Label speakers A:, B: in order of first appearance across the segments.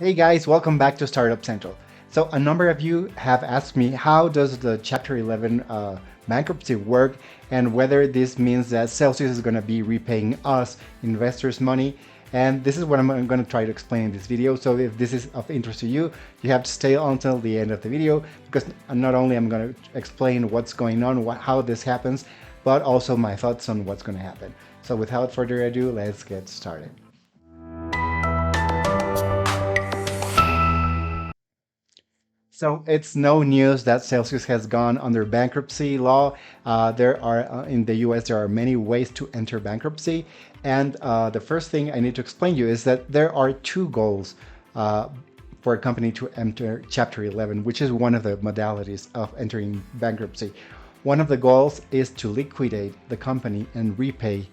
A: Hey guys, welcome back to Startup Central. So a number of you have asked me how does the Chapter 11 bankruptcy work and whether this means that Celsius is going to be repaying us investors money. And this is what I'm going to try to explain in this video. So if this is of interest to you, you have to stay until the end of the video because not only I'm going to explain what's going on, how this happens, but also my thoughts on what's going to happen. So without further ado, let's get started. So it's no news that Celsius has gone under bankruptcy law. There are in the US there are many ways to enter bankruptcy, and the first thing I need to explain to you is that there are two goals for a company to enter Chapter 11, which is one of the modalities of entering bankruptcy. One of the goals is to liquidate the company and repay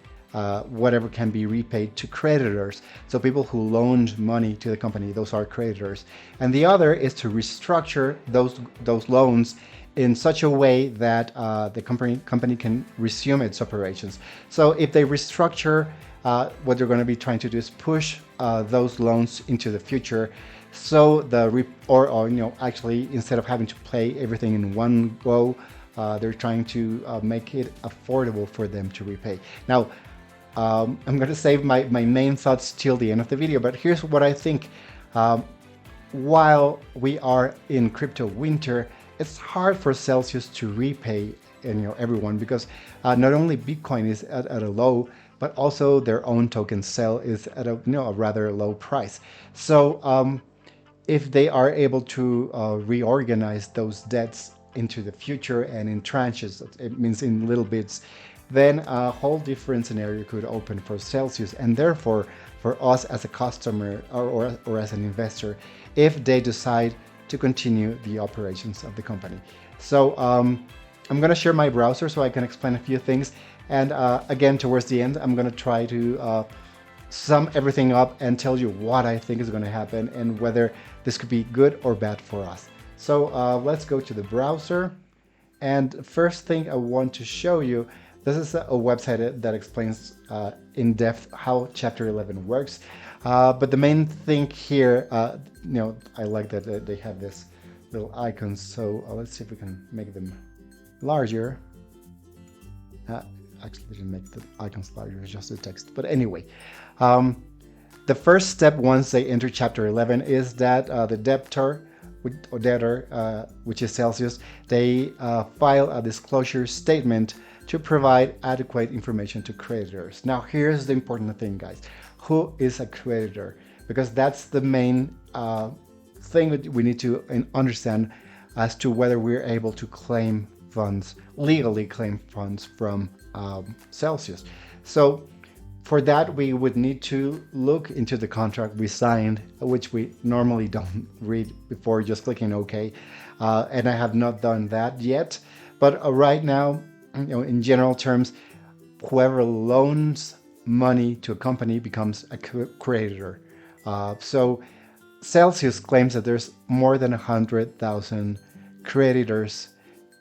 A: whatever can be repaid to creditors. So people who loaned money to the company, those are creditors. And the other is to restructure those loans in such a way that the company can resume its operations. So if they restructure, what they're going to be trying to do is push those loans into the future. So actually instead of having to pay everything in one go, they're trying to make it affordable for them to repay. Now, I'm going to save my main thoughts till the end of the video, but here's what I think. While we are in crypto winter, it's hard for Celsius to repay everyone because not only Bitcoin is at a low, but also their own token Cell is at a rather low price. So if they are able to reorganize those debts into the future and in tranches, it means in little bits, then a whole different scenario could open for Celsius and therefore for us as a customer or as an investor if they decide to continue the operations of the company. So I'm going to share my browser so I can explain a few things. And again, towards the end, I'm going to try to sum everything up and tell you what I think is going to happen and whether this could be good or bad for us. So let's go to the browser. And first thing I want to show you, this is a website that explains in depth how Chapter 11 works. But the main thing here, I like that they have this little icons. So let's see if we can make them larger. Actually, I didn't make the icons larger, it's just the text. But anyway, the first step once they enter Chapter 11 is that the debtor, which is Celsius, they file a disclosure statement to provide adequate information to creditors. Now, here's the important thing, guys. Who is a creditor? Because that's the main thing that we need to understand as to whether we're able to claim funds, legally claim funds from Celsius. So for that, we would need to look into the contract we signed, which we normally don't read before just clicking OK. And I have not done that yet. But right now, in general terms, whoever loans money to a company becomes a creditor. So Celsius claims that there's more than 100,000 creditors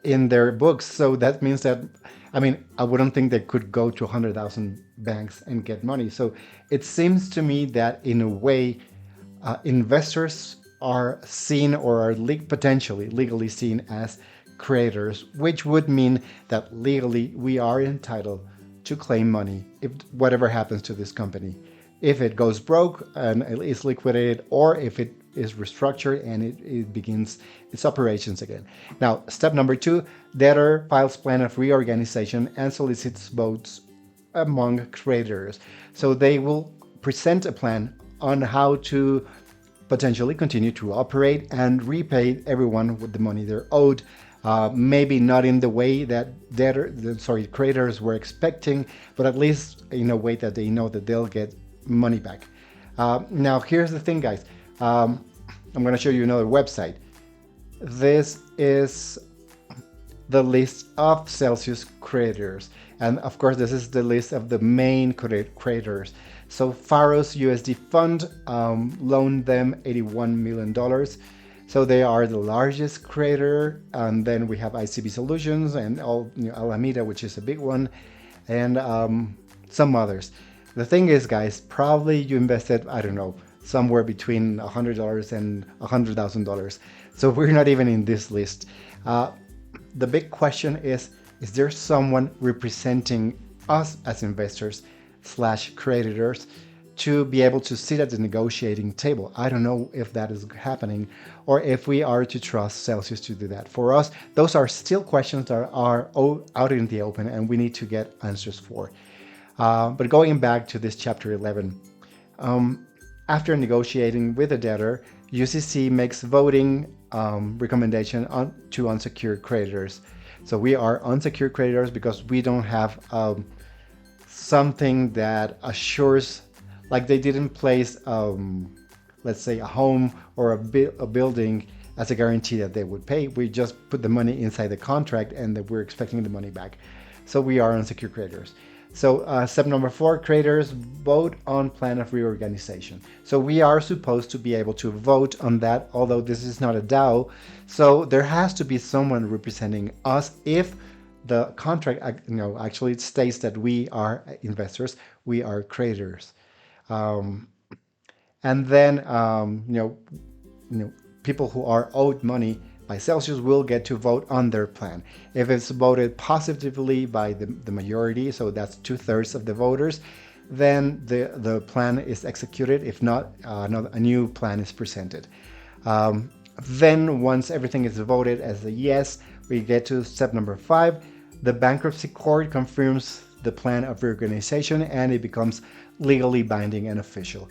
A: in their books. So that means that, I wouldn't think they could go to 100,000 banks and get money. So it seems to me that in a way, investors are seen or are potentially legally seen as creditors, which would mean that legally we are entitled to claim money if whatever happens to this company. If it goes broke and it is liquidated, or if it is restructured and it begins its operations again. Now, step number 2, debtor files plan of reorganization and solicits votes among creditors. So they will present a plan on how to potentially continue to operate and repay everyone with the money they're owed. Maybe not in the way that creditors were expecting, but at least in a way that they know that they'll get money back. Now, here's the thing, guys. I'm going to show you another website. This is the list of Celsius creditors. And of course, this is the list of the main creditors. So Pharos USD Fund loaned them $81 million. So they are the largest creditor, and then we have ICB Solutions and Alameda, which is a big one, and some others. The thing is, guys, probably you invested, I don't know, somewhere between $100 and $100,000. So we're not even in this list. The big question is there someone representing us as investors / creditors to be able to sit at the negotiating table? I don't know if that is happening or if we are to trust Celsius to do that. For us, those are still questions that are out in the open and we need to get answers for. But going back to this chapter 11, after negotiating with the debtor, UCC makes voting recommendation to unsecured creditors. So we are unsecured creditors because we don't have something that assures, like they didn't place, let's say, a home or a building as a guarantee that they would pay. We just put the money inside the contract and that we're expecting the money back. So we are unsecured creditors. So step number 4, creditors vote on plan of reorganization. So we are supposed to be able to vote on that, although this is not a DAO. So there has to be someone representing us if the contract actually states that we are investors, we are creditors. And then people who are owed money by Celsius will get to vote on their plan. If it's voted positively by the majority, so that's 2/3 of the voters, then the plan is executed. If not, a new plan is presented. Then once everything is voted as a yes, we get to step number 5. The bankruptcy court confirms the plan of reorganization and it becomes legally binding and official.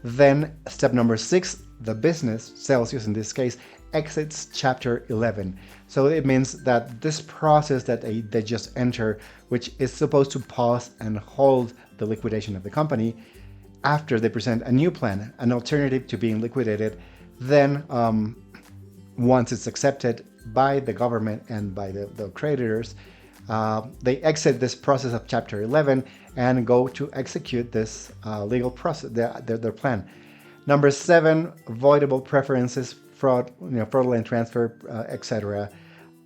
A: Then step number 6, the business, Celsius in this case, exits chapter 11. So it means that this process that they just enter, which is supposed to pause and hold the liquidation of the company, after they present a new plan, an alternative to being liquidated, then once it's accepted by the government and by the creditors, they exit this process of chapter 11 and go to execute this legal process, their plan. Number 7, voidable preferences, fraudulent transfer, etc.,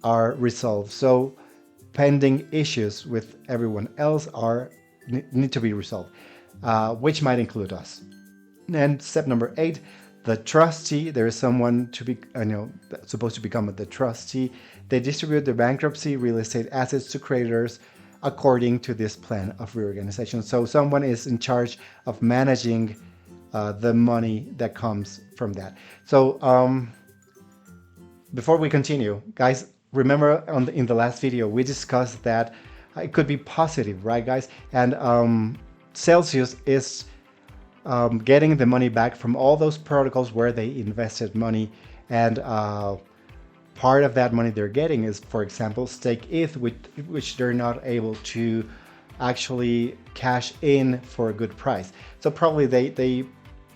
A: are resolved. So pending issues with everyone else need to be resolved, which might include us. And step number 8, the trustee, there is someone to be supposed to become the trustee. They distribute the bankruptcy real estate assets to creditors according to this plan of reorganization. So someone is in charge of managing the money that comes from that. So before we continue, guys, remember in the last video we discussed that it could be positive, right, guys? And Celsius is getting the money back from all those protocols where they invested money, and part of that money they're getting is, for example, stake ETH, which they're not able to actually cash in for a good price. So probably they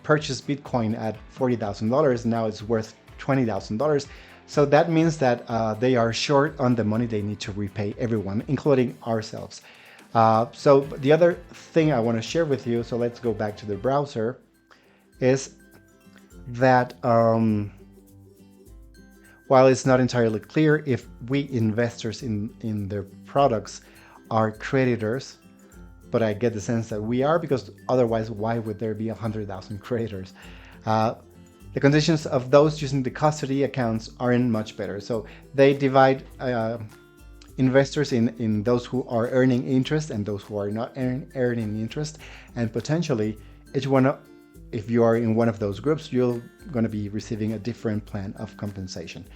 A: purchased Bitcoin at $40,000, now it's worth $20,000. So that means that they are short on the money they need to repay everyone, including ourselves. So the other thing I want to share with you, so let's go back to the browser, is that while it's not entirely clear if we investors in their products are creditors, but I get the sense that we are, because otherwise why would there be 100,000 creditors? The conditions of those using the custody accounts aren't much better. So they divide investors in those who are earning interest and those who are not earning interest, and potentially if you are in one of those groups, you're going to be receiving a different plan of compensation.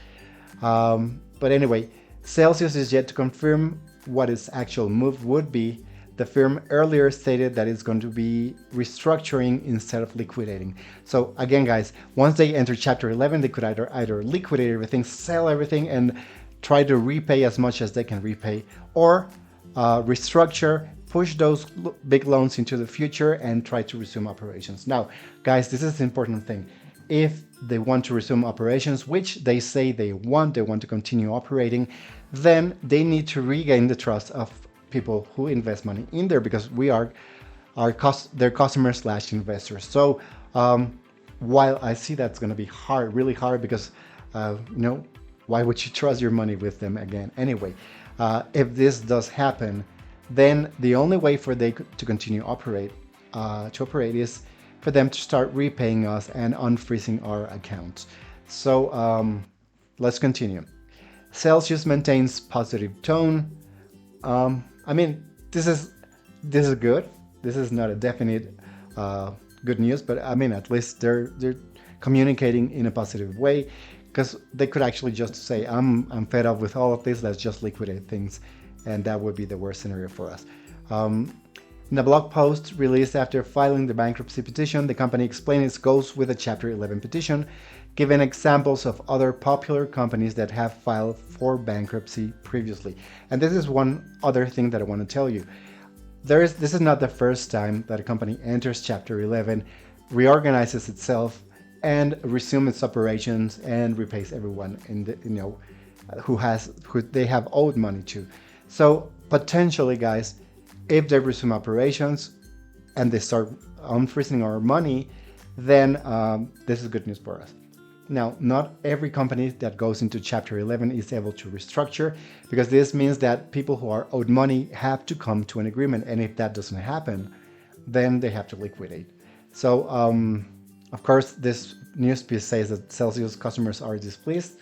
A: But anyway, Celsius is yet to confirm what its actual move would be. The firm earlier stated that it's going to be restructuring instead of liquidating. So again, guys, once they enter chapter 11, they could either liquidate everything, sell everything, and try to repay as much as they can repay, or restructure, push those big loans into the future and try to resume operations. Now, guys, this is the important thing. If they want to resume operations, which they say they want to continue operating, then they need to regain the trust of people who invest money in there, because we are their customers / investors. So while I see that's going to be hard, really hard, because why would you trust your money with them again? Anyway, if this does happen, then the only way for they to continue to operate is for them to start repaying us and unfreezing our accounts. So let's continue. Celsius maintains positive tone. I mean, this is good. This is not a definite good news, but I mean, at least they're communicating in a positive way, because they could actually just say, I'm fed up with all of this, let's just liquidate things, and that would be the worst scenario for us. In a blog post released after filing the bankruptcy petition, the company explained its goals with a Chapter 11 petition, giving examples of other popular companies that have filed for bankruptcy previously. And this is one other thing that I want to tell you. This is not the first time that a company enters Chapter 11, reorganizes itself, and resumes its operations and repays everyone in the, who they have owed money to. So potentially, guys, if they resume operations and they start unfreezing our money, then this is good news for us. Now, not every company that goes into Chapter 11 is able to restructure, because this means that people who are owed money have to come to an agreement, and if that doesn't happen, then they have to liquidate. So, of course, this news piece says that Celsius customers are displeased.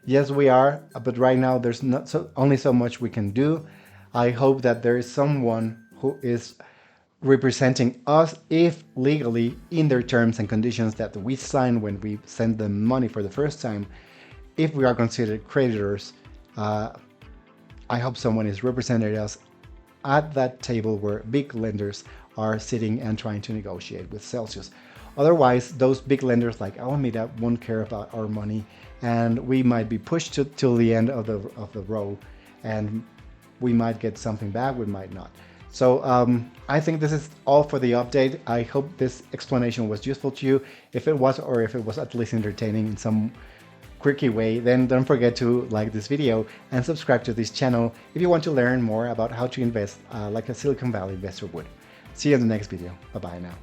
A: Yes, we are, but right now there's only so much we can do. I hope that there is someone who is representing us, if legally in their terms and conditions that we sign when we send them money for the first time, if we are considered creditors, I hope someone is representing us at that table where big lenders are sitting and trying to negotiate with Celsius. Otherwise, those big lenders like Alameda won't care about our money, and we might be pushed till the end of the row, and we might get something back, we might not. So I think this is all for the update. I hope this explanation was useful to you. If it was, or if it was at least entertaining in some quirky way, then don't forget to like this video and subscribe to this channel if you want to learn more about how to invest like a Silicon Valley investor would. See you in the next video. Bye-bye now.